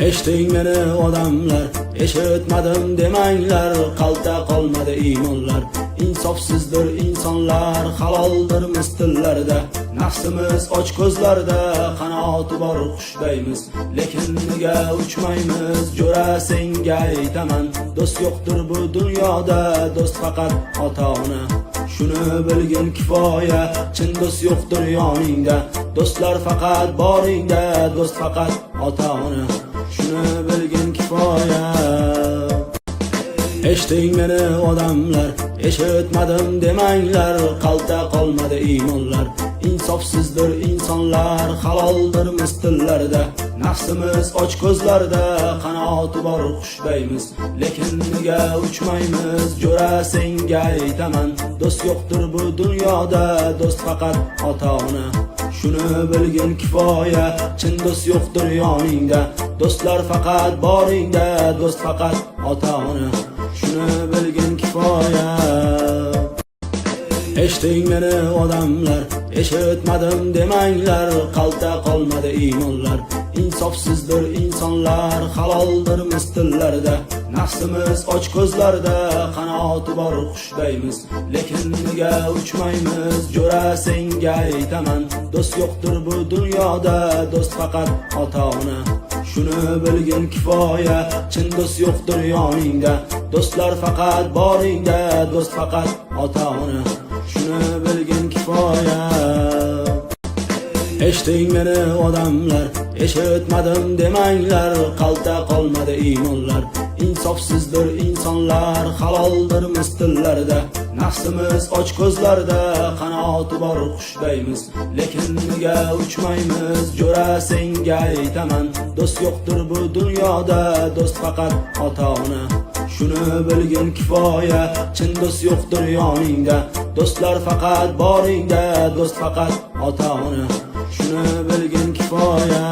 Eshiting meni odamlar, eshitmadim demanglar, qalta qolmadi iymonlar. İnsofsizdir insonlar, haloldir mistillarda. Nafsimiz och ko'zlarda, qanoti bor qushdaymiz. Lekin nega uchmaymiz, jo'ra senga aytaman. Do'st yo'qdir bu dunyoda, do'st faqat ota-ona. Shuni bilgin kifoya, chin do'st yo'qdir yoningda. Do'stlar faqat boringda, do'st faqat ota-ona. Shuni bilgin kifoya. Eshiting meni odamlar, eshitmadim demanglar, qalta qolmadi iymonlar. İnsofsizdir insonlar, haloldir mistillarda. Nafsimiz och ko'zlarda, qanoti bor qushdaymiz. Lekin nega uchmaymiz, jo'ra senga aytaman. Do'st yo'qdir bu dunyoda, do'st faqat ota-ona. Shuni bilgin kifoya, chin do'st yo'qdir yoningda. Do'stlar faqat boringda, do'st faqat ota-ona. Shuni bilgin kifoya. Eshiting meni odamlar, eshitmadim demanglar, qalta qolmadi iymonlar. İnsofsizdir insonlar, haloldir mistillarda. Nafsimiz och ko'zlarda, qanoti bor qushdaymiz. Lekin nega uchmaymiz, jo'ra senga aytaman. Do'st yo'qdir bu dunyoda, do'st faqat ota-ona. Shuni bilgin kifoya, chin do'st yo'qdir yoningda. Do'stlar faqat boringda, do'st faqat ota-ona. Shuni bilgin kifoya. Eshiting meni odamlar, eshitmadim demanglar, qalta qolmadi iymonlar. İnsofsizdir insonlar, haloldir mistillarda. Nafsimiz och ko'zlarda, qanoti bor qushdaymiz. Lekin nega uchmaymiz, jo'ra senga aytaman. Do'st yo'qdir bu dunyoda, do'st faqat ota-ona. Shuni bilgin kifoya, chin do'st yo'qdir yoningda. Do'stlar faqat boringda, do'st faqat ota-ona. Shuni bilgin kifoya.